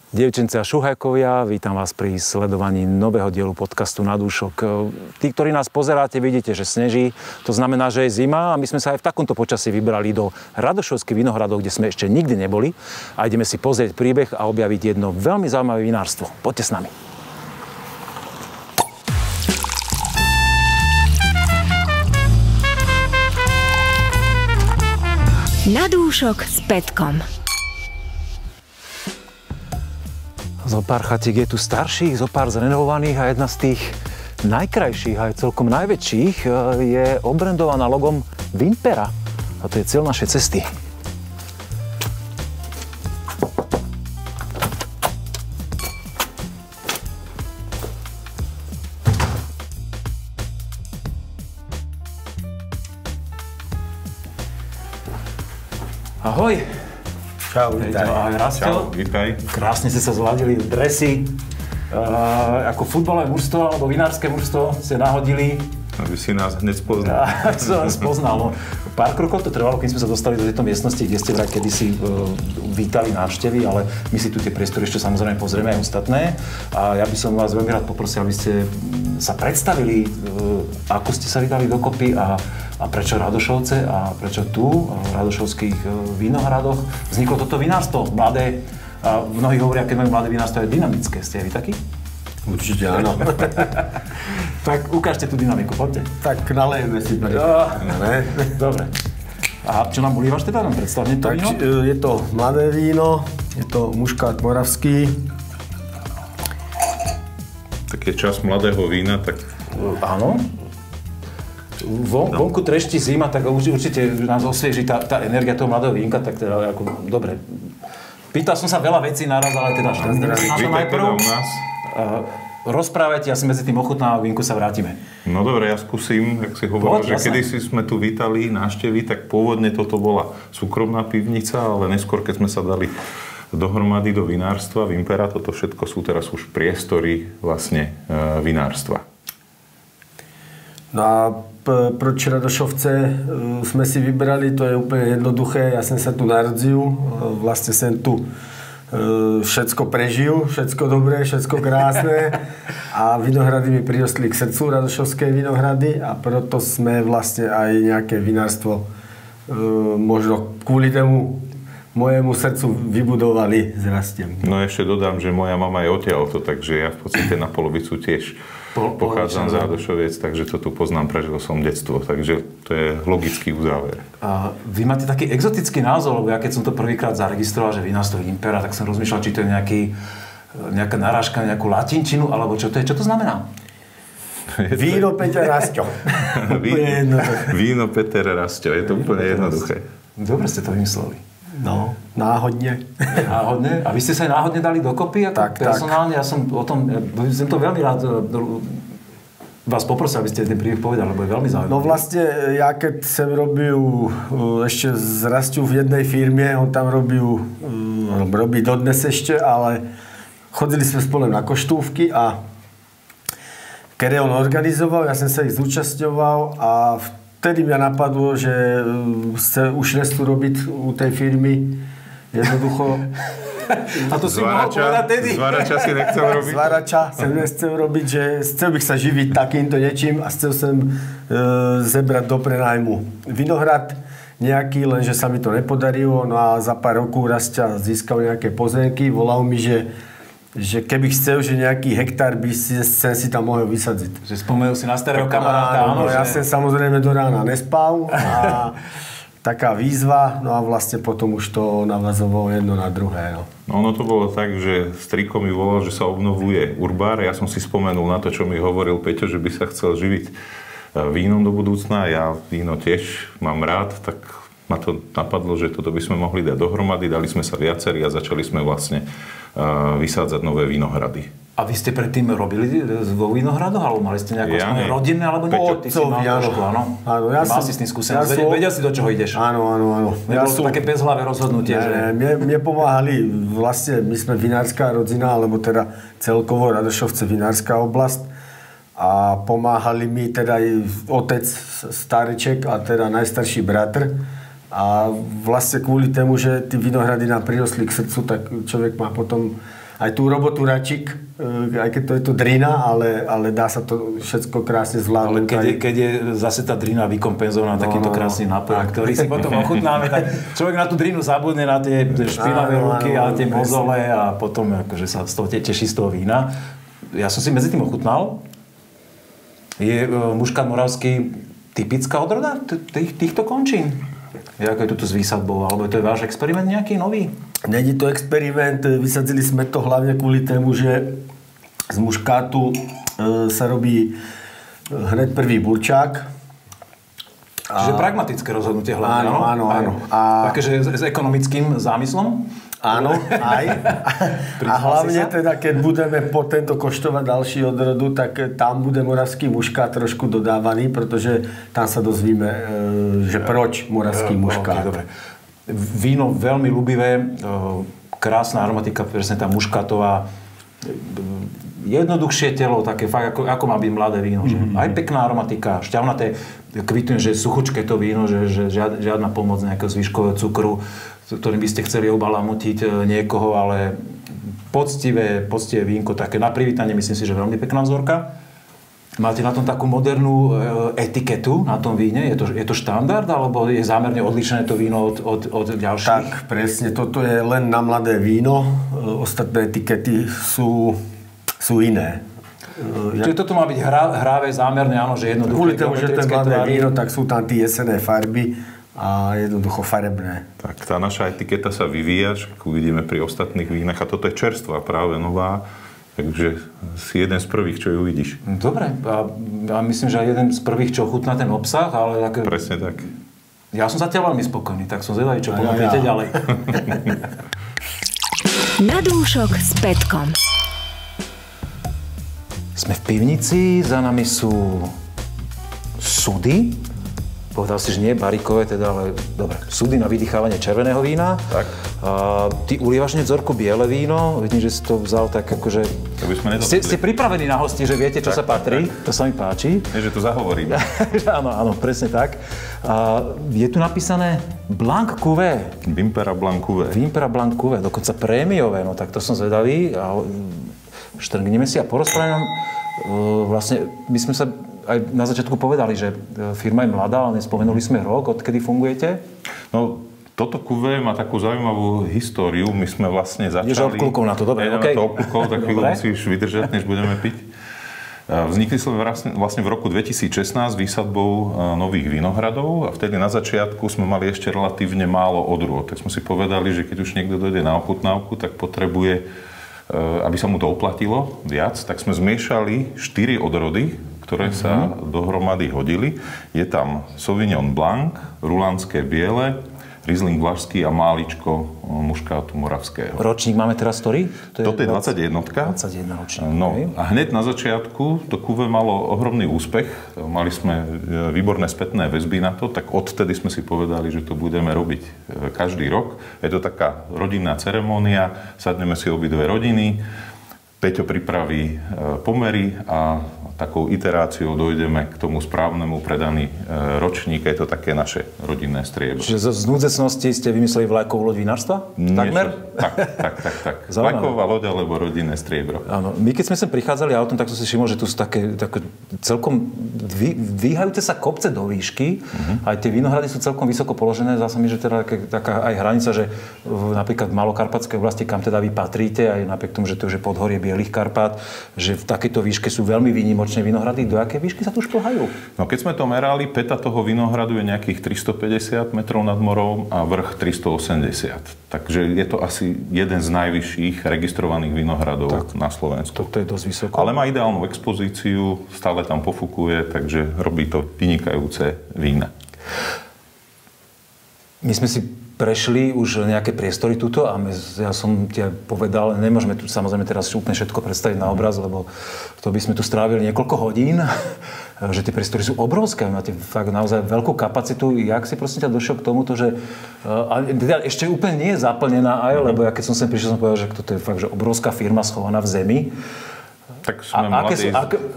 Dievčence a šuhajkovia, vítam vás pri sledovaní nového dielu podcastu Na dúšok. Tí, ktorí nás pozeráte, vidíte, že sneží. To znamená, že je zima a my sme sa aj v takomto počasí vybrali do Radošovských vinohradov, kde sme ešte nikdy neboli. A ideme si pozrieť príbeh a objaviť jedno veľmi zaujímavé vinárstvo. Poďte s nami. Na dúšok s Petkom. Zopár chatiek je tu starších, zopár zrenovovaných a jedna z tých najkrajších a aj celkom najväčších je obrandovaná logom Vimpera. A to je cieľ našej cesty. Ahoj. Čau, vítaj. Ahoj, Rastio. Čau, vítaj. Krásne ste sa zladili, dresy. Ako futbalové mužstvo alebo vinárske mužstvo ste nahodili. Aby si nás hneď spoznal. Ja som vás spoznal. No. Pár krokov to trvalo, kým sme sa dostali do tejto miestnosti, kde ste vraj kedysi vítali návštevy, ale my si tu tie priestory ešte samozrejme pozrieme aj ostatné. A ja by som vás veľmi rád poprosil, aby ste sa predstavili, ako ste sa vydali dokopy a prečo Radošovce a prečo tu, v Radošovských vinohradoch, vzniklo toto vinárstvo mladé. A mnohí hovoria, keď majú mladé vinárstvo, je dynamické. Ste aj vy takí? Určite áno. Tak ukážte tú dynamiku, poďte. Tak nalejeme si pre. Dobre. A čo nám ulívaš teda? Nám predstavne to víno? Je to mladé víno, je to muškát moravský. Tak je čas mladého vína, tak... Áno. Vonku trešti zima, tak určite nás osvieží tá energia toho mladého vínka, tak teda ako, dobre. Pýtal som sa veľa vecí naraz, ale teda šťastneme sa na to najprv. Rozprávajte, asi medzi tým ochutná a vínku sa vrátime. No dobre, ja skúsim, ak si hovoril, že kedysi sme tu vítali návštevy, tak pôvodne toto bola súkromná pivnica, ale neskôr, keď sme sa dali dohromady do vinárstva, Vimpera, toto všetko sú teraz už priestory vlastne vinárstva. No a proč Radošovce sme si vybrali, to je úplne jednoduché. Ja som sa tu narodil, vlastne som tu všetko prežil, všetko dobré, všetko krásne a vinohrady mi prirostli k srdcu, Radošovské vinohrady, a preto sme vlastne aj nejaké vinárstvo možno kvôli tomu mojemu srdcu vybudovali s Rastiem. No ešte dodám, že moja mama je odtiaľto, takže ja v podstate na polovicu tiež pochádzam z Radošoviec, takže to tu poznám, prežil som detstvo, takže to je logický uzáver. A vy máte taký exotický názov, lebo ja keď som to prvýkrát zaregistroval, že vinárstvo Vimpera, tak som rozmýšľal, či to je nejaká narážka na nejakú latinčinu, alebo čo to je, čo to znamená? Víno Peter Rastio. Víno Peter Rastio, je to úplne jednoduché. Dobre ste to vymysleli. No, náhodne. Náhodne? A vy ste sa aj náhodne dali dokopy? Tak, personálne, ja som o tom, som to veľmi rád vás poprosil, aby ste ten príbeh povedali, lebo je veľmi zaujímavý. No vlastne, ja keď som robil ešte s Rastiu v jednej firme, on tam robí dodnes ešte, ale chodili sme spolu na koštúvky a keď on organizoval, ja som sa ich zúčastňoval a vtedy mňa napadlo, že už nechcú robiť u tej firmy. Jednoducho... A to si mohol povedať tedy. Zvárača si nechcel robiť. Zvárača som nechcel robiť, že chcel bych sa živiť takýmto niečím a chcel som zebrať do prenajmu vinohrad nejaký, lenže sa mi to nepodarilo. No a za pár rokov Rastia získal nejaké pozemky. Volal mi, že keby chcel, že nejaký hektár by si tam mohol vysadziť. Že spomenul si na starého kamaráta, áno. Ja som samozrejme do rána nespal a taká výzva, no a vlastne potom už to navazovalo jedno na druhé. No. Ono to bolo tak, že striko mi volal, že sa obnovuje urbár. Ja som si spomenul na to, čo mi hovoril Peťo, že by sa chcel živiť vínom do budúcna. Ja víno tiež mám rád, tak ma to napadlo, že toto by sme mohli dať dohromady. Dali sme sa viacerí a začali sme vlastne vysádzať nové vinohrady. A vy ste predtým robili vo vinohradoch, alebo mali ste nejaké rodinné, alebo niečo? Ty si mal trošku, áno. Ja mal si s tým skúsenosť. Vedel si, do čoho ideš. Áno. Nebolo to také bezhlavé rozhodnutie, že... Mne pomáhali, vlastne my sme vinárska rodzina, alebo teda celkovo Radošovce vinárska oblasť. A pomáhali mi teda aj otec, stareček a teda najstarší bratr. A vlastne kvôli tomu, že tí vinohrady nám prirostli k srdcu, tak človek má potom aj tú robotu račík, aj keď to je to drina, ale dá sa to všetko krásne zvládnuť. Ale keď je zase tá drina vykompenzovaná takýmto krásnym nápojom, ktorý si potom ochutnáme, tak človek na tú drinu zabudne na tie špinavé ruky a tie mozole a potom akože sa z toho teší z toho vína. Ja som si medzi tým ochutnal. Je muškát moravský typická odroda týchto končín? Ako je to s výsadbou? Alebo to je váš experiment nejaký nový? Není to experiment, vysadzili sme to hlavne kvôli tému, že z muškátu sa robí hneď prvý burčák. Čiže pragmatické rozhodnutie hlavne, áno. Takéže s ekonomickým zámyslom? Áno, aj. A hlavne teda, keď budeme po tento koštovať ďalší odrodu, tak tam bude moravský muškát trošku dodávaný, pretože tam sa dozvíme, že proč moravský muškát. Okay, dobre. Víno veľmi ľúbivé, krásna aromatika, presne tá muškátová, jednoduchšie telo, také fakt, ako má byť mladé víno. Že? Aj pekná aromatika, šťavnaté, kvitujem, že je suchučké to víno, že žiadna pomoc nejakého zvyškového cukru, ktorým by ste chceli obalamutiť niekoho, ale poctivé vínko, také na privítanie, myslím si, že veľmi pekná vzorka. Máte na tom takú modernú etiketu na tom víne? Je to štandard, alebo je zámerne odlišené to víno od ďalších? Tak, presne. Toto je len na mladé víno. Ostatné etikety sú iné. Čiže toto má byť hravé, zámerné, áno, že jednoduché. Kvôli tomu, že to je mladé víno, tak sú tam tie jesenné farby a jednoducho farebné. Tak tá naša etiketa sa vyvíja, ako vidíme pri ostatných vínach, a toto je čerstvá, práve nová. Takže si jeden z prvých, čo ju uvidíš. Dobre. A myslím, že aj jeden z prvých, čo chutná ten obsah, ale také... Presne tak. Ja som zatiaľ veľmi spokojný, tak som zvedavý, čo ponúknete ďalej. Na dúšok s Petkom. Sme v pivnici, za nami sú sudy. Povedal si, že nie baríkové, teda, ale dobre, sudy na vydýchávanie červeného vína. Tak. Ty ulievaš hneď vzorku biele víno. Vidím, že si to vzal tak akože... Ste pripravení na hosti, že viete, čo sa patrí. Tak. To sa mi páči. Nie, že to zahovorím. Áno, presne tak. Je tu napísané Blanc Cuvée. Vimpera Blanc Cuvée. Vimpera Blanc Cuvée, dokonca prémiové. No tak to som zvedavý. Štrngneme si a porozprávame. Vlastne, my sme sa aj na začiatku povedali, že firma je mladá, ale nespomenuli sme rok, odkedy fungujete? No, toto kuvé má takú zaujímavú históriu. My sme vlastne začali... Ideš obklukov na to, dobre, okej. Obklukov, tak chvíľu musíš vydržať, než budeme piť. Vznikli sme vlastne v roku 2016 výsadbou nových vinohradov a vtedy na začiatku sme mali ešte relatívne málo odrôd. Tak sme si povedali, že keď už niekto dojde na ochutnávku, tak potrebuje, aby sa mu to oplatilo viac, tak sme zmiešali 4 odrody, ktoré sa dohromady hodili. Je tam Sauvignon Blanc, Rulandské biele, Riesling Vlašský a máličko muškátu moravského. Ročník máme teraz ktorý? Toto je 21. 21 ročník. No, a hneď na začiatku to kuvé malo ohromný úspech. Mali sme výborné spätné väzby na to, tak odtedy sme si povedali, že to budeme robiť každý rok. Je to taká rodinná ceremónia, sadneme si obidve rodiny, Peťo pripraví pomery a takou iteráciou dojdeme k tomu správnemu predaný ročník. Je to také naše rodinné striebro. Čiže z núdzecnosti ste vymysleli vlajkovú loď vinárstva? Takmer? Tak. Vlajková loď alebo rodinné striebro. Áno. My keď sme sem prichádzali autom, tak som si všimol, že tu sú také celkom dvíhajúce sa kopce do výšky. Aj tie vinohrady sú celkom vysoko položené. Zdá sa mi, že teda taká aj hranica, že napríklad v Malokarpatskej oblasti, kam teda vy patríte, aj napriek tomu, že to už je podhorie Bielých Karpát, že v takejto výške sú veľmi výnimočné vinohrady. Do akej výšky sa tu šplhajú? No keď sme to merali, päta toho vinohradu je nejakých 350 metrov nad morom a vrch 380. Takže je to asi jeden z najvyšších registrovaných vinohradov na Slovensku. To je dosť vysoko. Ale má ideálnu expozíciu, stále tam pofukuje, takže robí to vynikajúce vína. My sme si prešli už nejaké priestory tuto a ja som ti povedal, nemôžeme tu samozrejme teraz úplne všetko predstaviť na obraz, lebo to by sme tu strávili niekoľko hodín, že tie priestory sú obrovské, máte fakt naozaj veľkú kapacitu. Jak si prosím ťa došiel k tomuto, že ešte úplne nie je zaplnená aj, lebo ja keď som sem prišiel, som povedal, že toto je fakt že obrovská firma schovaná v zemi. Tak sme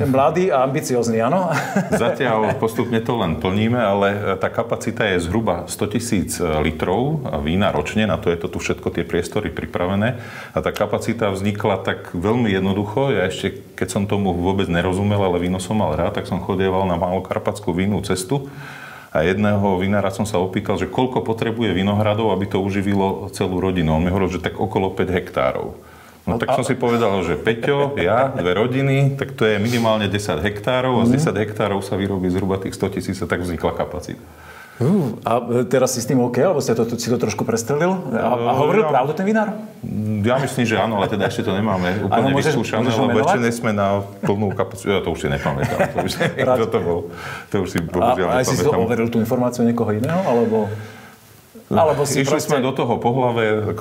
mladí a ambiciózni, áno? Zatiaľ postupne to len plníme, ale tá kapacita je zhruba 100 000 litrov vína ročne, na to je to tu všetko tie priestory pripravené. A tá kapacita vznikla tak veľmi jednoducho. Ja ešte, keď som tomu vôbec nerozumel, ale víno som mal rád, tak som chodieval na Malokarpatskú vínnú cestu. A jedného vinára som sa opýtal, že koľko potrebuje vinohradov, aby to uživilo celú rodinu. On mi hovoril, že tak okolo 5 hektárov. No tak som si povedal, že Peťo, ja, 2 rodiny, tak to je minimálne 10 hektárov a z 10 hektárov sa vyrobí zhruba tých 100 000 a tak vznikla kapacita. A teraz si s tým OK, alebo si to trošku prestrelil? A hovoril pravdu ten vinár? Ja myslím, že áno, ale teda ešte to nemáme úplne vyskúšané, lebo ešte nie sme na plnú kapacitu. Ja to už si nepamätám. To už si bohužiaľ nepamätám. A si overil tú informáciu niekoho iného, alebo Išli sme do toho po hlave,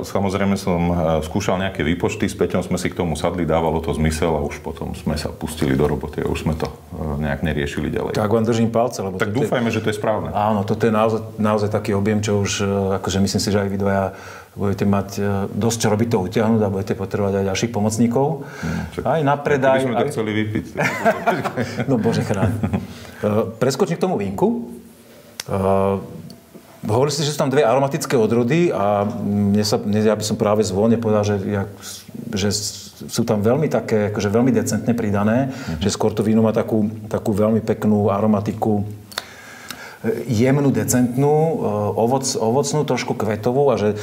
samozrejme som skúšal nejaké výpočty, s Peťom sme si k tomu sadli, dávalo to zmysel a už potom sme sa pustili do roboty a už sme to nejak neriešili ďalej. Tak vám držím palce. Lebo tak dúfajme, že to je správne. Áno, toto je naozaj taký objem, čo už, akože myslím si, že aj vy dvaja budete mať dosť čo robiť to utiahnuť a budete potrebovať aj ďalších pomocníkov. Aj na predaj. Keby sme to chceli vypiť. No bože chráň. Preskočím k tomu vínku. Hovorili ste, že sú tam 2 aromatické odrody a ja by som práve zvolne povedal, že sú tam veľmi také, akože veľmi decentne pridané, že skôr to víno má takú veľmi peknú aromatiku, jemnú, decentnú, ovocnú, trošku kvetovú a že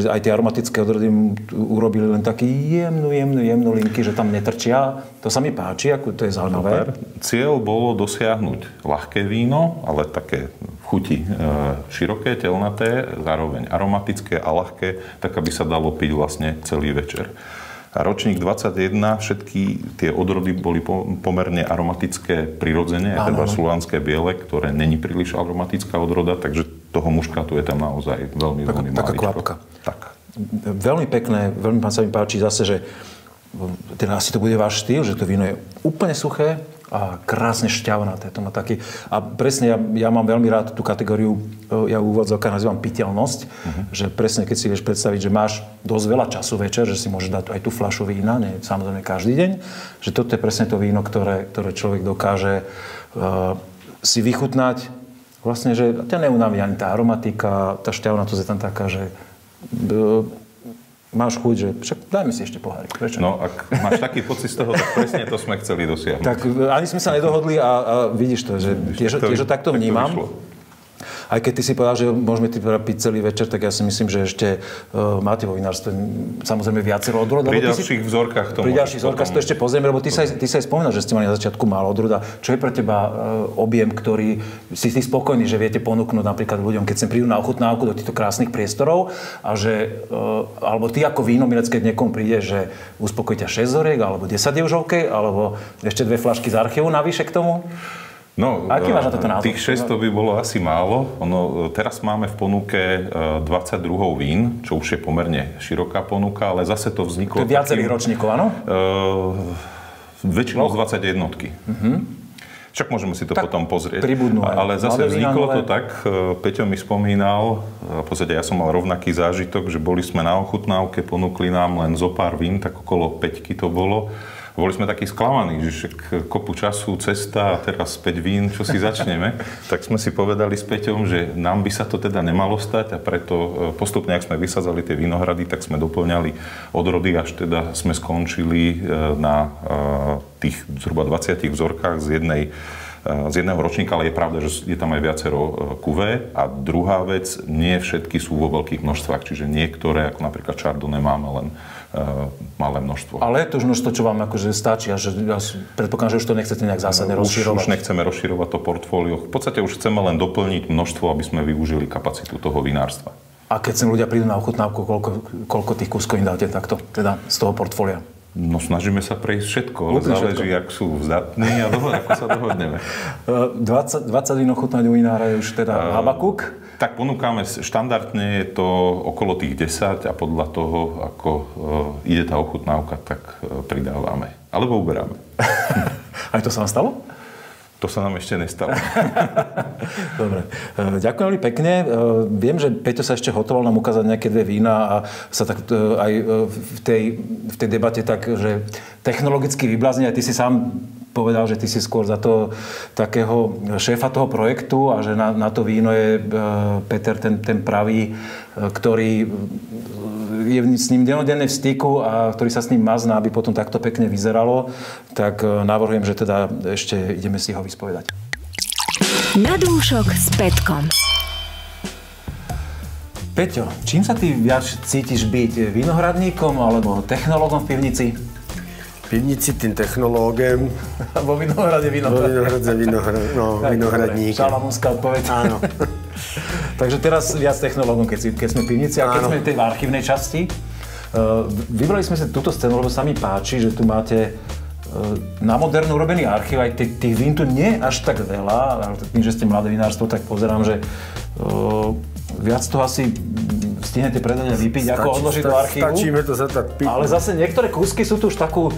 aj tie aromatické odrody urobili len taký jemnú linky, že tam netrčia. To sa mi páči, ako to je zaujímavé. Cieľ bolo dosiahnuť ľahké víno, ale také chuti široké, telnaté, zároveň aromatické a ľahké, tak aby sa dalo piť vlastne celý večer. A ročník 21, všetky tie odrody boli pomerne aromatické prirodzene, aj teda slovanské biele, ktoré není príliš aromatická odroda, takže toho muškatu je tam naozaj veľmi malý. Taká kvapka. Tak. Veľmi pekné, veľmi sa mi páči zase, že teda asi to bude váš štýl, že to víno je úplne suché a krásne šťavnaté. To má taký... A presne ja mám veľmi rád tú kategóriu, ja úvodzovka nazývam piteľnosť, že presne keď si vieš predstaviť, že máš dosť veľa času večer, že si môžeš dať aj tú fľašu vína, nie samozrejme každý deň, že toto je presne to víno, ktoré človek dokáže si vychutnať. Vlastne, že ťa neunaví ani tá aromatika, tá šťavnatosť je tam taká, že máš chuť, že však dajme si ešte pohárik. Prečo? No, ak máš taký pocit z toho, tak presne to sme chceli dosiahnuť. Tak ani sme sa nedohodli a vidíš to, že tiež to takto vnímam. Aj keď ty si povedal, že môžeme piť celý večer, tak ja si myslím, že ešte máte vo vinárstve samozrejme viacero odrod. Pri ďalších vzorkách to Pri ďalších vzorkách to ešte pozrieme, lebo ty sa aj spomínal, že ste mali na začiatku málo odroda. Čo je pre teba objem, ktorý si spokojný, že viete ponúknuť napríklad ľuďom, keď sem prídu na ochutnávku do týchto krásnych priestorov a že, alebo ty ako vínomilec, keď niekomu príde, že uspokojí ťa 6 vzoriek, alebo 10 je už OK, alebo ešte 2 fľašky z archívu navyše k tomu? No, aký máš na toto názor? Tých 600 by bolo asi málo. Teraz máme v ponuke 22 vín, čo už je pomerne široká ponuka, ale zase to vzniklo... To je viacerých ročníkov, áno? Väčšinou z 21. Však môžeme si to tak potom pozrieť. Pribudnú aj. Ale zase vzniklo to tak, Peťo mi spomínal, v podstate ja som mal rovnaký zážitok, že boli sme na ochutnávke, ponúkli nám len zo pár vín, tak okolo 5 to bolo. Boli sme takí sklamaní, že kopu času, cesta a teraz 5 vín, čo si začneme. Tak sme si povedali s Peťom, že nám by sa to teda nemalo stať a preto postupne, ak sme vysadzali tie vinohrady, tak sme doplňali odrody, až teda sme skončili na tých zhruba 20 vzorkách z jedného ročníka, ale je pravda, že je tam aj viacero kuvé. A druhá vec, nie všetky sú vo veľkých množstvách, čiže niektoré, ako napríklad Chardonnay, máme len malé množstvo. Ale je to už množstvo, čo vám akože stačí a že ja predpokladám, že už to nechcete nejak zásadne rozširovať. Už nechceme rozširovať to portfólio. V podstate už chceme len doplniť množstvo, aby sme využili kapacitu toho vinárstva. A keď sem ľudia prídu na ochutnávku, koľko tých kúskov im dáte takto, teda z toho portfólia? No snažíme sa prejsť všetko, ale záleží, jak sú vzdatní a ako sa dohodneme. 20 vín ochutnať u vinára je už teda Habakuk? Tak ponúkame, štandardne je to okolo tých 10 a podľa toho, ako ide tá ochutnávka, tak pridávame. Alebo uberáme. Aj to sa vám stalo? To sa nám ešte nestalo. Dobre. Ďakujem veľmi pekne. Viem, že Peťo sa ešte hotoval nám ukázať nejaké dve vína a sa tak aj v tej debate tak, že technologicky vyblázne. A ty si sám povedal, že ty si skôr za to takého šéfa toho projektu a že na to víno je Peter ten pravý, ktorý je s ním denodenne v styku a ktorý sa s ním mazná, aby potom takto pekne vyzeralo, tak navrhujem, že teda ešte ideme si ho vyspovedať. Na dúšok s Petkom. Peťo, čím sa ty viac cítiš byť? Vinohradníkom alebo technológom v pivnici? V pivnici tým technológem. A vo vinohrade vinohradníkom. Šalamúnska odpoveď. Áno. Takže teraz viac technológom, keď sme v pivnici a keď sme v tej archívnej časti. Vybrali sme si túto scénu, lebo sa mi páči, že tu máte na modernú urobený archív. Aj tých vín tu nie až tak veľa, ale tým, že ste mladé vinárstvo, tak pozerám, že viac toho asi stihnete predať a vypiť, ako odložiť do archívu. Stačíme to zatať piť. Ale zase niektoré kúsky sú tu už takou,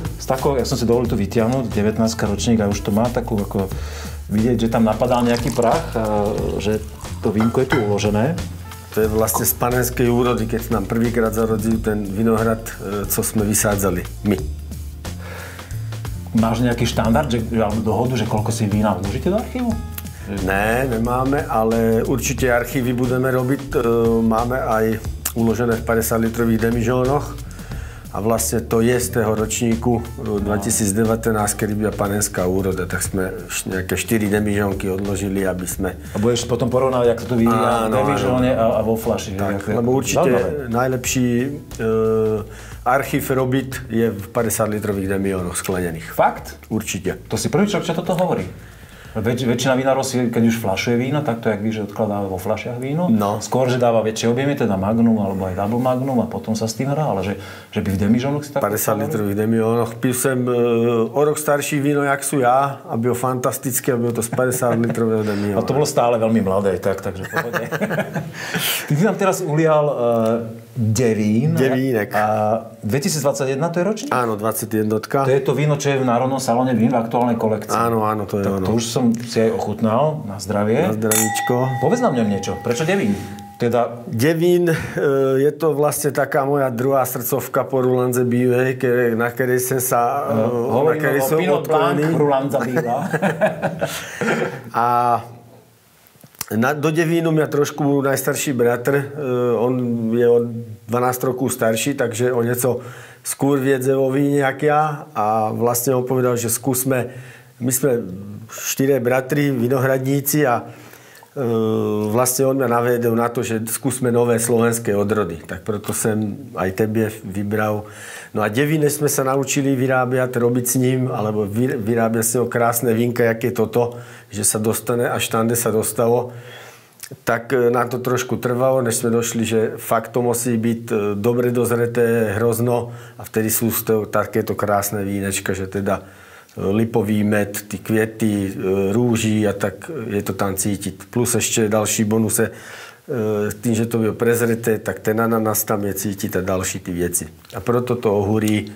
ja som si dovolil tu vytiahnuť, 19 ročník a už to má takú, ako vidieť, že tam napadal nejaký prach, že to vínko je tu uložené. To je vlastne z panenskej úrody, keď nám prvýkrát zarodil ten vinohrad, co sme vysádzali my. Máš nejaký štandard, alebo dohodu, že koľko si vína uložíte do archívu? Ne, nemáme, ale určite archívy budeme robiť. Máme aj uložené v 50-litrových demižónoch. A vlastne to je z toho ročníku 2019, kedy byla panenská úroda, tak sme nejaké 4 demižónky odložili, aby sme... A budeš potom porovnávať, ako to vyvíja v demižóne a vo fľaši. Tak, lebo určite najlepší archív robiť je v 50-litrových demižónoch sklenených. Fakt? Určite. To si prvý človek, čo toto hovorí. Väčšina vinárov si, keď už fľašuje víno, tak to jak víš, že odkladá vo fľašiach víno. No. Skôr, že dáva väčšie objemy, teda Magnum alebo aj Double Magnum a potom sa s tým hrá, ale že by v demižónoch si tak... 50-litrových demižónoch. Pil som o rok starší víno, jak sú ja, a bylo fantastické, a bylo to z 50-litrového demižóna. A to bolo stále veľmi mladé, takže pohodne. Ty nám teraz ulial Devínek. A 2021 to je ročník? Áno, 21. To je to víno, čo je v Národnom salóne vín v aktuálnej kolekcii. Áno, to je ono. To už som si aj ochutnal. Na zdravie. Na zdravíčko. Povedz nám ňom niečo. Prečo Devín? Devín je to vlastne taká moja druhá srdcovka po Rulandze Bívej, na ktorej som sa... Hovoríme o Pinot Blanc Rulandza Bíva. A do Devínu mňa trošku najstarší bratr, on je o 12 rokov starší, takže o nieco skôr viedze o víne jak ja a vlastne on povedal, že skúsme, my sme 4 bratri, vinohradníci a vlastne on mňa navedel na to, že skúsme nové slovenské odrody. Tak preto som aj tebe vybral. No a Devíne sme sa naučili vyrábiať, robiť s ním, alebo vyrábiať s ním krásne vínka, jak je toto, že sa dostane, až tam, kde sa dostalo. Tak nám to trošku trvalo, než sme došli, že fakt to musí byť dobre dozreté, hrozno a vtedy sú takéto krásne vínečka, že teda lipový med, ty kviety, rúží a tak je to tam cítiť. Plus ešte další bonuse, tým, že to bylo prezreté, tak ten ananas tam je cítiť a další ty veci. A proto to ohúrí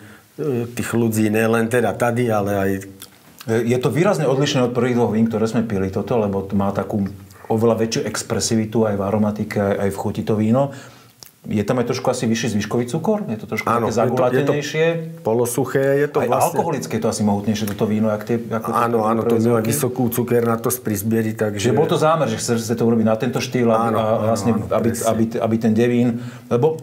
tých ľudí, ne len teda tady, ale aj... Je to výrazne odlišné od prvých dvoch vín, ktoré sme pili toto, lebo má takú oveľa väčšiu expresivitu aj v aromatike, aj v chuti to víno. Je tam aj trošku asi vyšší zvyškový cukor? Je to trošku také zagulatenejšie? Je to polosuché, je to aj vlastne... alkoholické je to asi mohutnejšie, toto víno, ako áno, to má vysokú cukernatosť pri zbieri, takže... Že bol to zámer, že chcete to urobiť na tento štýl a vlastne, aby ten devín... Lebo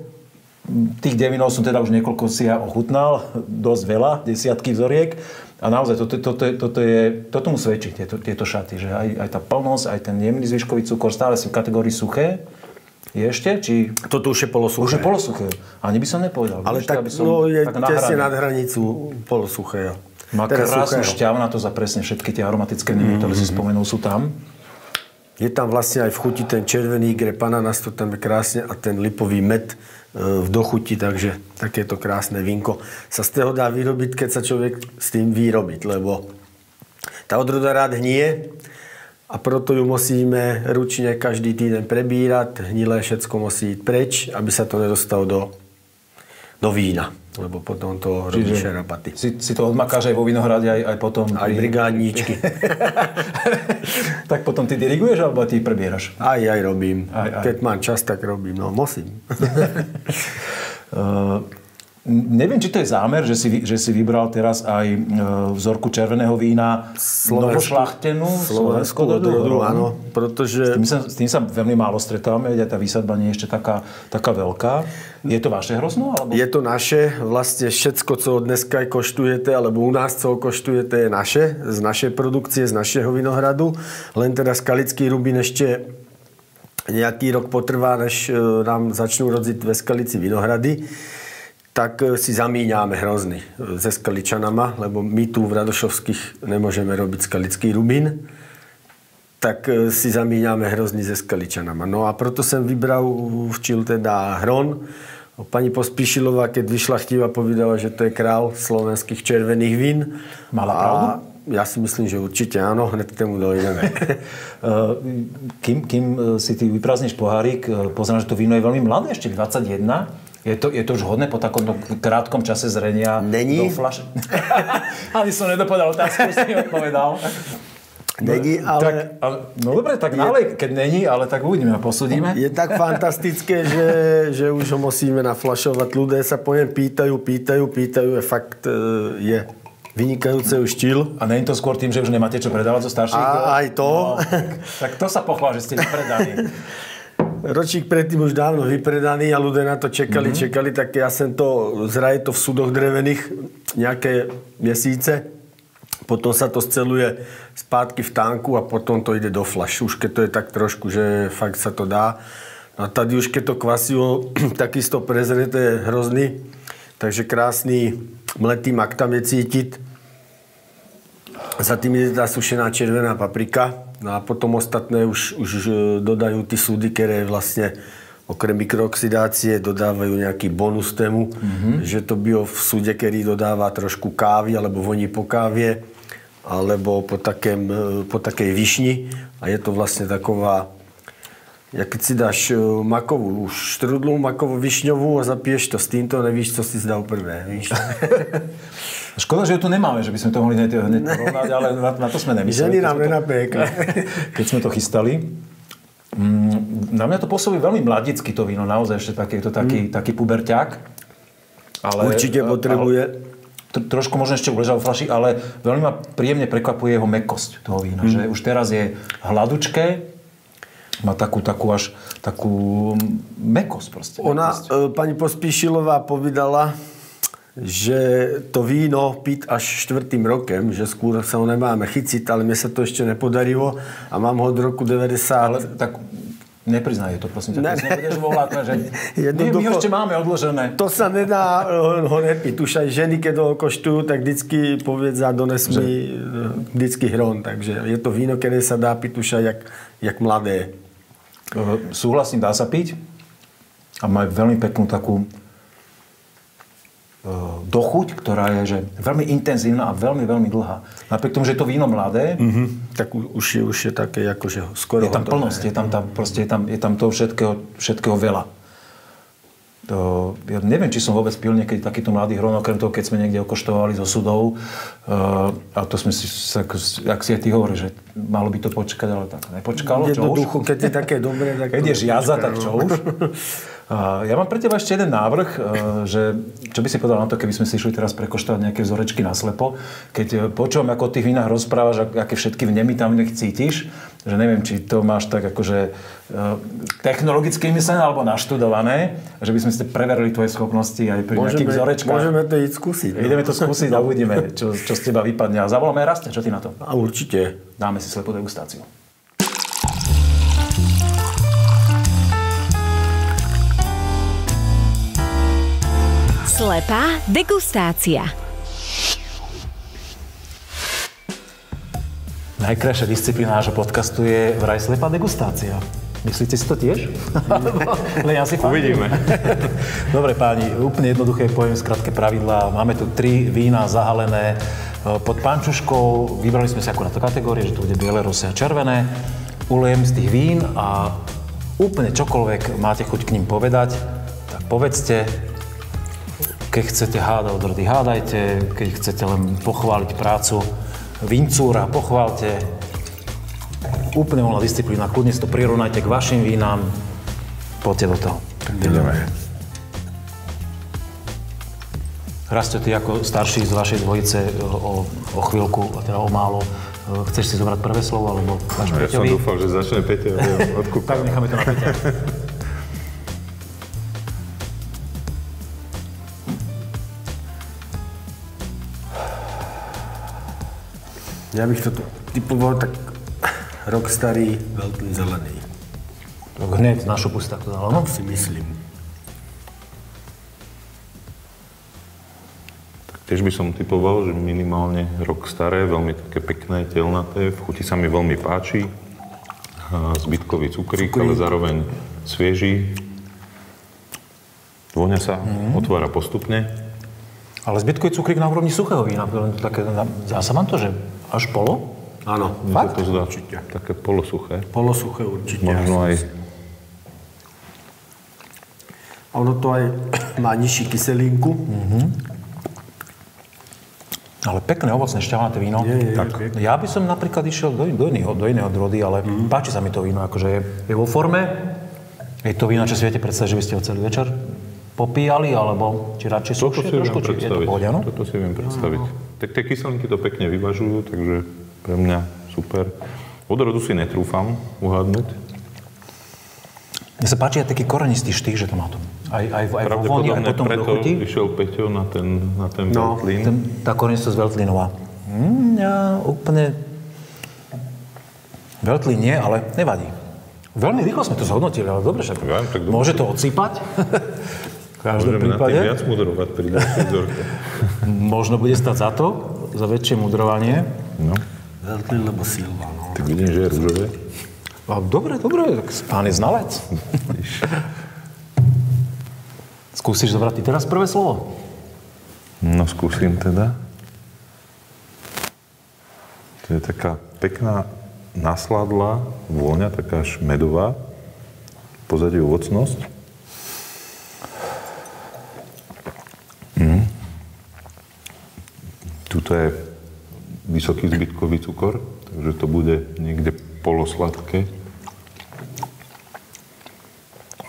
tých devínov som teda už niekoľko si ja ochutnal, dosť veľa, desiatky vzoriek. A naozaj, toto mu svedčí, tieto šaty, že aj tá plnosť, aj ten jemný zvyškový cukor, stále si v kategórii suché. Je ešte? Či... Toto už je polosuché. Už je polosuché. Ani by som nepovedal. Ale tak, je tesne nad hranicu polosuché. Má krásnu šťavna, to za presne všetky tie aromatické nimi, ktoré si spomenul, sú tam. Je tam vlastne aj v chuti ten červený grepananas, to tam je krásne, a ten lipový med v dochuti, takže takéto krásne vínko sa z toho dá vyrobiť, keď sa človek s tým vyrobiť, lebo tá odroda rád hnie a proto ju musíme ručne každý týden prebírať, hnilé všetko musí ísť preč, aby sa to nedostalo do vína. lebo potom to robí šarapaty. Si to odmakáš aj vo Vinohrade, aj potom... Aj brigádničky. Tak potom ty diriguješ, alebo ty prebieraš? Aj robím. Keď mám čas, tak robím. No, musím. Neviem, či to je zámer, že si vybral teraz aj vzorku červeného vína novošľachtenú slovenskú odrodu, áno, pretože... S tým sa veľmi málo stretávame, veď tá výsadba nie je ešte taká veľká. Je to vaše hrozno? Alebo? Je to naše, vlastne všetko, co dneska koštujete, alebo u nás, co koštujete, je naše, z našej produkcie, z našeho vinohradu. Len teda skalický rubín ešte nejaký rok potrvá, než nám začnú rodziť ve Skalici vinohrady. Tak si zamíňame hrozny se Skaličanama, lebo my tu v Radošovských nemôžeme robiť skalický rubín, tak si zamíňame hrozný se Skaličanama. No a proto som včil teda hron. Pani Pospíšilová, keď vyšľachtiva, povedala, že to je král slovenských červených vín. Mala pravdu? Ja si myslím, že určite áno, hned k tomu dojdeme. Kým si ty vyprázdniš pohárik, poznám, že to víno je veľmi mladé, ešte 21. Je to už hodné po takom krátkom čase zrenia do fľaše? Ani som nedopovedal otázku, si odpovedal. Není, ale... No dobre, tak nálej, keď není, ale tak uvidíme a posúdime. Je tak fantastické, že už ho musíme naflašovať. Ľudia sa po ňom pýtajú, fakt je vynikajúceho štýl. A nie je to skôr tým, že už nemáte čo predávať zo starších? Aj to. No, tak to sa pochvál, že ste vypredaní. Ročík predtým už dávno vypredaný a ľudia na to čekali, tak ja som to zraje to v súdoch drevených nejaké mesíce. Potom sa to sceluje spátky v tánku a potom to ide do fľaš. Už keď to je tak trošku, že fakt sa to dá. A tady už keď to kvasilo, takisto prezreté hrozný. Takže krásny mletý mak tam je cítiť. Za tým je tá sušená červená paprika. No a potom ostatné už dodajú tí súdy, ktoré vlastne okrem mikrooxidácie dodávajú nejaký bonus tému, že to bio v súde, ktorý dodáva trošku kávy alebo voní po kávie alebo po takej višni a je to vlastne taková, keď si dáš makovú štrudlu, makovo-višňovú a zapiješ to s týmto, nevíš, co si zdal prvé, víš? Škoda, že ju tu nemáme, že by sme to mohli hneď porovnať, ale na to sme nemysleli. Ženy nám nenapiekli. Keď sme to chystali. Na mňa to pôsobí veľmi mladicky to víno, naozaj ešte taký puberťák. Ale, určite potrebuje. Trošku možno ešte uležal v fľaši, ale veľmi ma príjemne prekvapuje jeho mäkkosť toho vína. Že už teraz je hladučké, má takú mäkkosť proste. Ona, pani Pospíšilová povedala, že to víno piť až 4. rokem, že skôr sa ho nemáme chyciť, ale mne sa to ešte nepodarilo a mám ho od roku 90. Ale tak nepriznaj to, prosím ťa. Nebudeš volať, že my ho ešte máme odložené. To sa nedá ho nepiť. Už aj ženy, keď ho koštujú, tak vždycky povedza, dones mi vždycky hron. Takže je to víno, ktoré sa dá piť už aj jak mladé. Súhlasím, dá sa piť a má veľmi peknú takú dochuť, ktorá je že veľmi intenzívna a veľmi, veľmi dlhá. Napriek tomu, že je to víno mladé, tak už je také akože skoro je tam plnosť, je tam toho všetkého veľa. Ja neviem, či som vôbec pil niekedy takýto mladý hron, okrem toho, keď sme niekde okoštovali zo sudov. A to sme si, ak si aj ty hovoríš, že malo by to počkať, ale tak nepočkalo. Jednoducho, keď je také dobré, tak keď je žiaza, tak čo už? Ja mám pre teba ešte jeden návrh, že čo by si povedal na to, keby sme si išli teraz prekoštovať nejaké vzorečky naslepo. Keď počujem, ako o tých vínach rozprávaš, aké všetky vnemy tam cítiš, že neviem, či to máš tak akože technologicky myslené alebo naštudované, že by sme si preverili tvoje schopnosti aj pri nejakých vzorečkách. Môžeme to ísť skúsiť. Ideme to skúsiť a uvidíme, čo z teba vypadne. A zavoláme Rastia, čo ty na to? A určite. Dáme si slepú degustáciu. Slepá degustácia. Najkrajšia disciplína nášho podcastu je vraj slepá degustácia. Myslíte si to tiež? Len ja si uvidíme. Dobre páni, úplne jednoduché poviem skrátke pravidlá. Máme tu 3 vína zahalené pod pančuškou. Vybrali sme si akurát kategórie, že tu bude biele, rosé a červené. Ulejem z tých vín a úplne čokoľvek máte chuť k ním povedať, tak povedzte. Keď chcete hádať odrody, hádajte. Keď chcete len pochváliť prácu vincúra, pochválte. Úplne voľná disciplína, kľudne si to prirovnajte k vašim vínám. Poďte do toho. Tak ideme. Rastio, ty ako starší z vašej dvojice o chvíľku, teda o málo, chceš si zobrať prvé slovo, alebo dáš Peťovi? Ja som dúfal, že začne Peťa, odkúkam. Tak necháme to na Peťa. Ja bych to typoval tak rok starý, veľký zelený. Hneď na šupu si takto dal, no? Si myslím. Tiež by som typoval, že minimálne rok staré, veľmi také pekné, telnaté, v chuti sa mi veľmi páči. Zbytkový cukrík, ale zároveň svieži. Vôňa sa otvára postupne. Ale zbytkový cukrík na úrovni suchého vína, také, zdá sa vám to, že až polo? Áno. Mne sa to zdá také polosuché. Polosuché určite. Možno aj... A ono to aj má nižší kyselinku. Ale pekné, ovocné, šťavnaté víno. Je. Ja by som napríklad išiel do iného odrody, ale páči sa mi to víno, akože je vo forme. Je to víno, čo si viete predstaviť, že by ste ho celý večer popíjali, alebo či radšej sušie trošku, či je to pohode, áno? Toto si viem predstaviť. Tak tie kyselinky to pekne vyvažujú, takže pre mňa super. Odrodu si netrúfam uhádnuť. Mne sa páči aj taký korenistý štých, že to má to. Aj vo voni, aj potom do chuti. Pravdepodobne preto išiel Peťo na ten Veltlín. Tá korenistosť Veltlínová. Ja úplne... Veltlín nie, ale nevadí. Veľmi rýchlo sme to zhodnotili, ale dobre, že môže to odsýpať. V každom prípade. Môžeme na tým viac mudrovať pri ďalšej vzorke. Možno bude stať za to, za väčšie mudrovanie. No. Veltlín, lebo Silva, no. Tak vidím, že je rúžové. Dobre, tak pán je znalec. Skúsiš zobrať ty teraz prvé slovo? No, skúsim teda. To je taká pekná nasladlá vôňa, taká až medová. Pozadí ovocnosť. Tuto je vysoký zbytkový cukor, takže to bude niekde polosladké.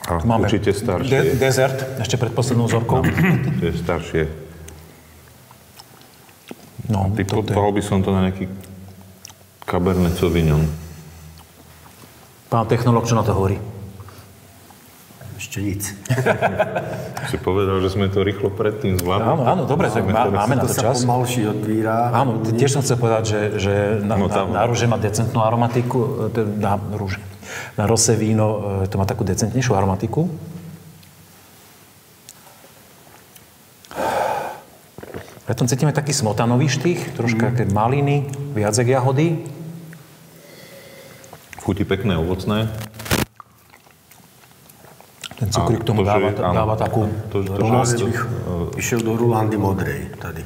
A máme určite staršie. Dezert, ešte pred poslednou vzorkou. To je staršie. No, Typoval by som to na nejaký Cabernet Sauvignon. Pán technológ, čo na to hovorí? Ešte nic. Si povedal, že sme to rýchlo predtým zvládli. Áno, dobre, tak máme na to čas. To sa pomalšie otvíra. Áno, tiež som chcel povedať, že na rúže má decentnú aromatiku, na rose víno to má takú decentnejšiu aromatiku. Preto cítime taký smotanový štých, troška také maliny, viac jak jahody. Chuti pekné, ovocné. Ten cukrík k tomu dáva takú... Išiel do Rulandy modrej tady.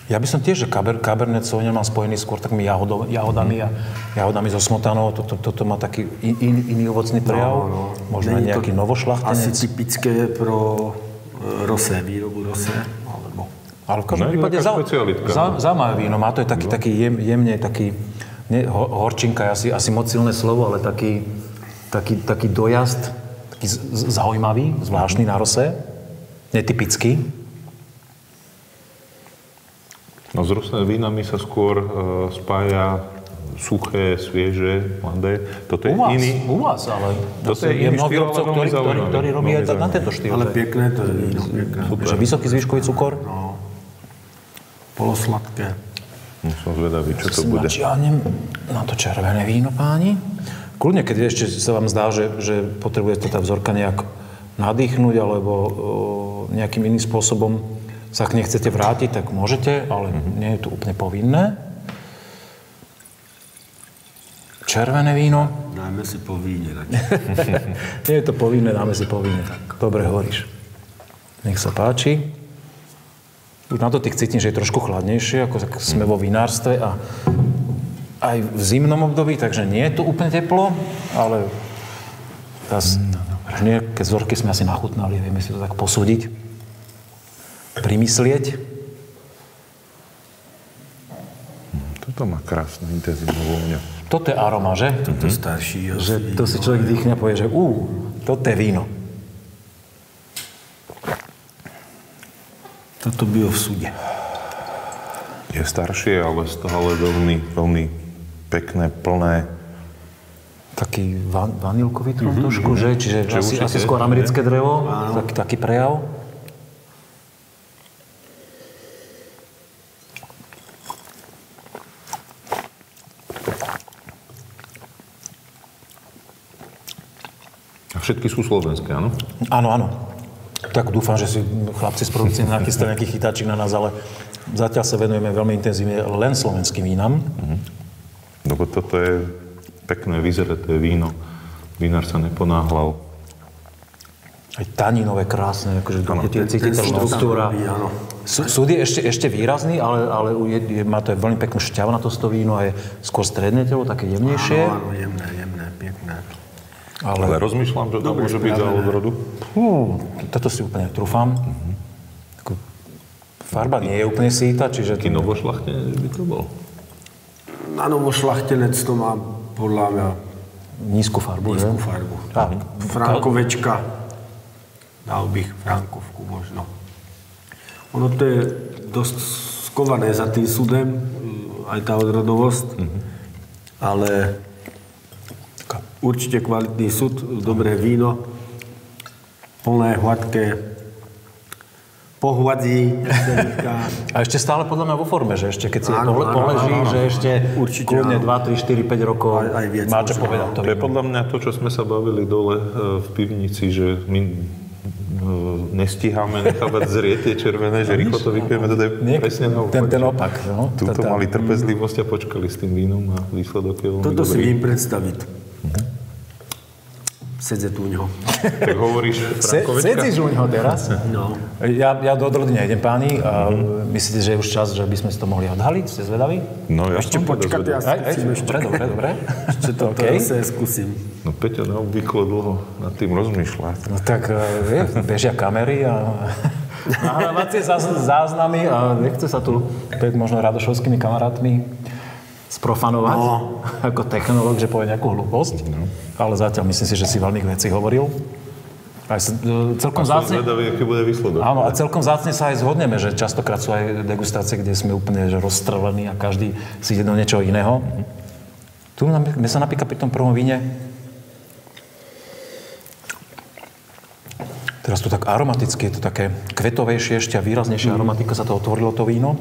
Ja by som tiež, že Cabernet Sauvignon mám spojený skôr takými jahodami a jahodami zo smotanou. Toto má taký iný ovocný prejav. Možno aj nejaký novošľachtenec. Asi typické pro rosé, výrobu rosé. Ale v každom prípade zaujímavé víno. Má to aj taký jemne, taký... Horčinka je asi moc silné slovo, ale taký dojazd, taký zaujímavý, zvláštny na rose, netypický. No s rosnými vínami sa skôr spája suché, svieže, mladé. Toto je iný... U vás, ale toto je iný štýl, ale veľmi zaujímavý. Ktorí robí aj na tento štýl. Ale pekné to je víno. Že vysoký zvýškový cukor. No. Polosladké. Som zvedavý, čo to bude. Načiahnem na to červené víno, páni. Kľudne, keď ešte sa vám zdá, že potrebujete tá vzorka nejak nadýchnuť, alebo nejakým iným spôsobom sa k nej chcete vrátiť, tak môžete, ale nie je to úplne povinné. Červené víno. Dáme si po víne. Nie je to povinné, dáme si po víne. Dobre hovoríš. Nech sa páči. Už na to tých cítim, že je trošku chladnejšie, ako sme vo vinárstve a aj v zimnom období, takže nie je to úplne teplo, ale nejaké vzorky sme asi nachutnali, vieme si to tak posúdiť. primyslieť. Toto má krásnu, intenzívnu vôňu. Toto je aroma, že? Toto starší. Že to si človek dýchne a povie, že toto je víno. Toto bylo v súde. Je staršie, ale stále veľmi, veľmi pekné, plné. Taký vanilkový trošku, že? Čiže asi skôr americké drevo, taký prejav. A všetky sú slovenské, áno? Áno, áno. Tak dúfam, že si chlapci z produkcie nachystali nejaký chytáčik na nás, ale zatiaľ sa venujeme veľmi intenzívne len slovenským vínam. Lebo toto je pekné, vyzreté víno. Vinár sa neponáhľal. Aj tanínové, krásne, akože cíti tá štruktúra. Súd je ešte výrazný, ale má to veľmi peknú šťavu na to víno a je skôr stredné telo, také jemnejšie. Áno, jemné, pekné. Ale rozmýšľam, že to môže byť za odrodu. Toto si úplne trúfam. Farba nie je úplne síta, čiže... Taký novošľachtenec by to bol? Na novošľachtenec to má podľa mňa nízku farbu, že? Nízku farbu. Frankovečka. Dal bych frankovku možno. Ono to je dosť skované za tým súdem, aj tá odrodovosť, ale určite kvalitný súd, dobré víno, plné, hladké, pohľadí. A ešte stále podľa mňa vo forme, že ešte keď si poleží, že ešte kľudne 2, 3, 4, 5 rokov aj viac, má čo povedať. To je podľa mňa to, čo sme sa bavili dole v pivnici, že my nestíhame nechávať zrieť tie červené, že rýchlo to vypijeme, toto je presne naopak. Ten opak. No? Tuto mali trpezlivosť a počkali s tým vínom a výsledok je veľmi dobrý. Toto si viem predstaviť. Sedze tu ňo. Tak hovoríš Frankovečka? Sedzíš u ňoho teraz? No. Ja do odrody nejdem, páni. Myslíte, že je už čas, že by sme si to mohli odhaliť? Ste zvedaví? No ja ešte počkať, ja skúsim ešte. Dobre. Ešte to zase skúsim. No Peťo neobvykle dlho nad tým rozmýšľať. No tak bežia kamery a nahrávacie záznamy a nechce sa tu pred možno radošovskými kamarátmi sprofanovať, ako technológ, že povie nejakú hlúposť. No. Ale zatiaľ myslím si, že si veľmi vecí hovoril. Aj celkom zácne... Zvedavý, aký bude výsledok. Áno, a celkom zácne sa aj zhodneme, že častokrát sú aj degustácie, kde sme úplne rozstrelení a každý si ide do niečoho iného. Tu mne sa napríklad pri tom prvom víne teraz to tak aromaticky, je to také kvetovejšie ešte a výraznejšia aromatika sa to otvorilo, to víno.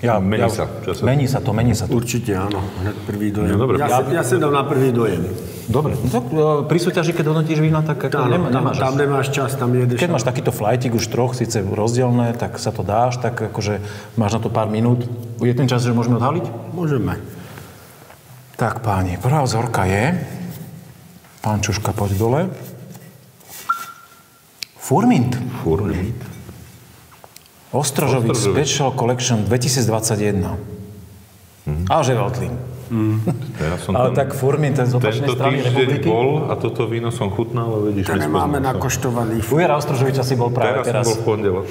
Mení sa to. Určite áno, hned prvý dojem. No, dobre, ja som dal na prvý dojem. Dobre, no tak pri súťaži, keď hodnotíš vína, tak nemáš. Tam nemáš čas, tam jedeš. Keď máš takýto flightik už troch, síce rozdielne, tak sa to dáš, tak akože máš na to pár minút. Je ten čas, že môžeme odhaliť? Môžeme. Tak páni, prvá vzorka je... Pán Čuška, poď dole. Furmint. Ostrožový Special Collection 2021. A že Veltlín. Ale tak Furmint, ten z opačnej strany republiky. Tento týždeň bol a toto víno som chutnal, ale vidíš, nespoznal som. Nemáme nakoštovaný. Ujera Ostrožovič asi bol práve teraz. Teraz som bol v pondelok.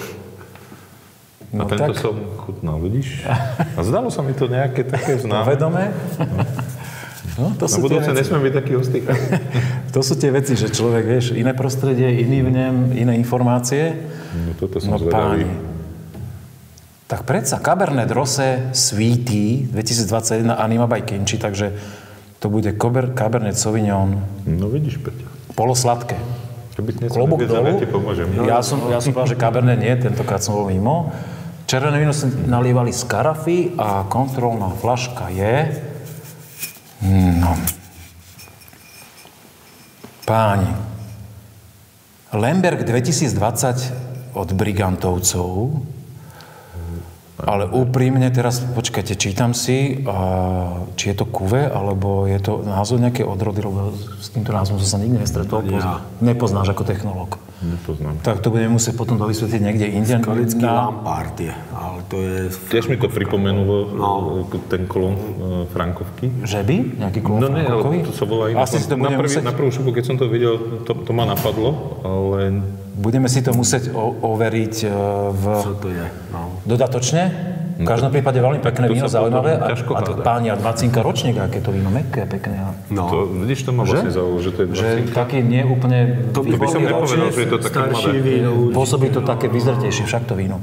No a tento som chutnal, vidíš? A zdalo sa mi to nejaké také známe. Povedomé? No, to sú budúce nesmiem byť taký hostý. To sú tie veci, že človek, vieš, iné prostredie, iný vnem, iné informácie. No toto som zvedavý. Tak predsa Cabernet Rosé Sweetie 2021 Anima by Kenchi, takže to bude Cabernet Sauvignon. No vidíš, Peťa. Polosladké. Klobúk dolu. Ja som povedal, že Cabernet nie, tentokrát som bol mimo. Červené víno sme nalievali z karafy a kontrolná fľaška je... No. Páni. Lemberg 2020 od Brigantovcov. Ale úprimne teraz, počkajte, čítam si, či je to kuve, alebo je to názov nejaké odrody, lebo s týmto názvom som sa nikdy nestretol. Nepoznáš ako technológ. Nepoznám. Tak to budeme musieť potom dovysvetliť niekde inde. Skalický Lampard je, ale to je... Tiež mi to pripomenulo, ten kolón Frankovky. Že by? Nejaký kolón Frankovky? No to sa volá inak. Na prvú šupu, keď som to videl, to ma napadlo, ale Budeme si to musieť overiť Co to je? No. Dodatočne. V každom prípade veľmi pekné víno, zaujímavé. A páni, a 20 ročník, aké to víno, mäkké, pekné. No. Vidíš, to ma vlastne zaujalo, že to je 20. Že taký neúplne to by som nepovedal, že je to také mladé. Pôsobí to také vyzretejšie, však to víno.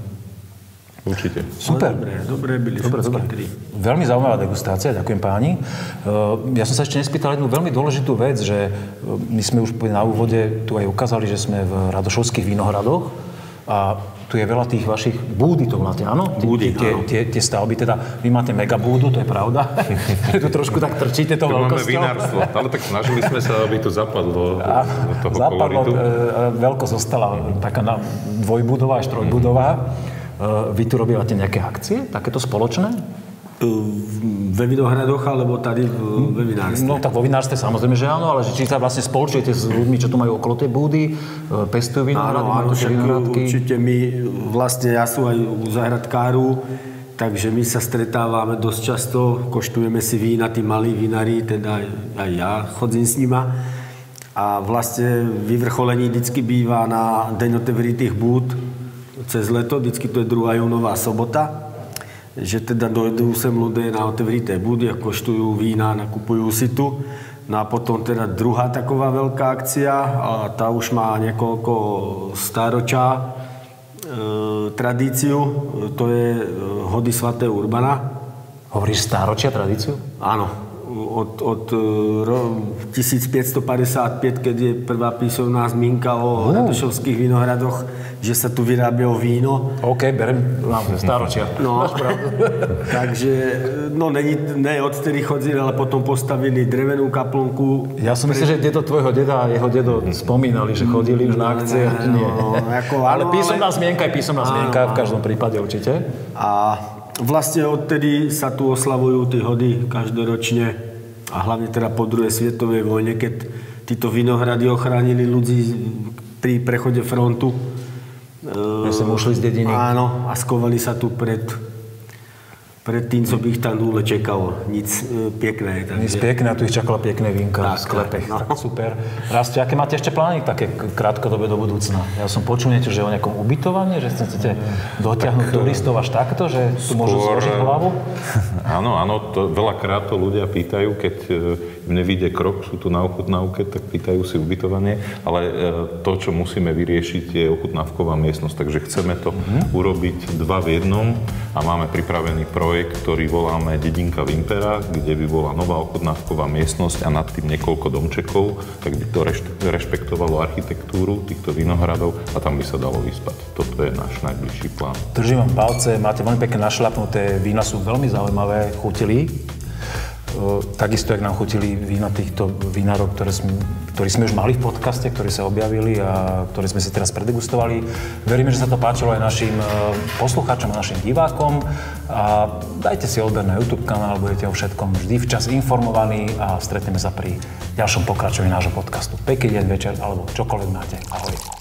Určite. Super. Dobre byli všetky tri. Veľmi zaujímavá degustácia, ďakujem páni. Ja som sa ešte nespýtal jednu veľmi dôležitú vec, že my sme už na úvode tu aj ukázali, že sme v Radošovských Vinohradoch a tu je veľa tých vašich búdy, to máte, áno? Búdy, áno. Tie stavby, teda vy máte megabúdu, to je pravda. Tu trošku tak trčíte tou veľkosťou. Máme vinárstvo, ale tak snažili sme sa, aby to zapadlo do toho koloritu. Veľkosť zostala taká dvojbudová až trojbudová. Vy tu robívate nejaké akcie, takéto spoločné? Ve Vinohradoch, alebo tady ve vinárstve? No tak vo vinárstve samozrejme, že áno, ale či sa vlastne spolučujete s ľuďmi, čo tu majú okolo tej búdy, pestujú vinohrady, áno, však určite my, vlastne ja sú aj u zahradkáru, takže my sa stretávame dosť často, koštujeme si vína, tí malí vinári, teda aj ja chodím s nima. A vlastne vyvrcholení vždycky býva na deň otevritých búd, cez leto, vždycky to je 2. júnová sobota, že teda dojdú sem ľudia na otevřité budy a koštujú vína, nakupujú si tu. No a potom teda druhá taková veľká akcia, a tá už má niekoľko stáročá tradíciu, to je Hody svätého Urbana. Hovoríš stáročia tradíciu? Áno. Od 1555, keď je prvá písomná zmienka o Radošovských Vinohradoch, že sa tu vyrábilo víno. OK, berem, stáročia. No, takže, no, ne odtedy chodili, ale potom postavili drevenú kaplnku. Ja som myslel, že dedo tvojho deda a jeho dedo spomínali, že chodili už na akcie. Ale písomná zmienka je písomná zmienka v každom prípade určite. A vlastne odtedy sa tu oslavujú tie hody každoročne a hlavne teda po druhej svetovej vojne, keď títo vinohrady ochránili ľudí pri prechode frontu. Že sem ušli z dediny. Áno, a skovali sa tu pred tým, co by ich tam dole čekalo. Nic pekné. Nic pekné, a tu ich čakalo pekné vínka v sklepech. No. Tak super. Rastio, aké máte ešte plány také krátkodobé do budúcna? Ja som počul niečo, že o nejakom ubytovaní, že chcete dotiahnuť turistov až takto, že tu môžu zložiť hlavu? Áno, veľakrát to ľudia pýtajú, keď im nevíde krok, sú tu na ochutnávke, tak pýtajú si ubytovanie, ale to, čo musíme vyriešiť, je ochutnávková miestnosť, takže chceme to urobiť 2 v 1 a máme pripravený projekt, ktorý voláme Dedinka Vimpera, kde by bola nová ochutnávková miestnosť a nad tým niekoľko domčekov, tak by to rešpektovalo architektúru týchto vinohradov a tam by sa dalo vyspať. Toto je náš najbližší plán. Držím vám palce, máte veľmi pekne našľapnuté, vína sú veľmi zaujímavé, chutili. Takisto, jak nám chutili vína týchto vinárov, ktorí sme už mali v podcaste, ktorí sa objavili a ktorí sme si teraz predegustovali. Veríme, že sa to páčilo aj našim poslucháčom a našim divákom. A dajte si odber na YouTube kanál, budete o všetkom vždy včas informovaní a stretneme sa pri ďalšom pokračovaní nášho podcastu. Pekný deň, večer alebo čokoľvek máte. Ahoj.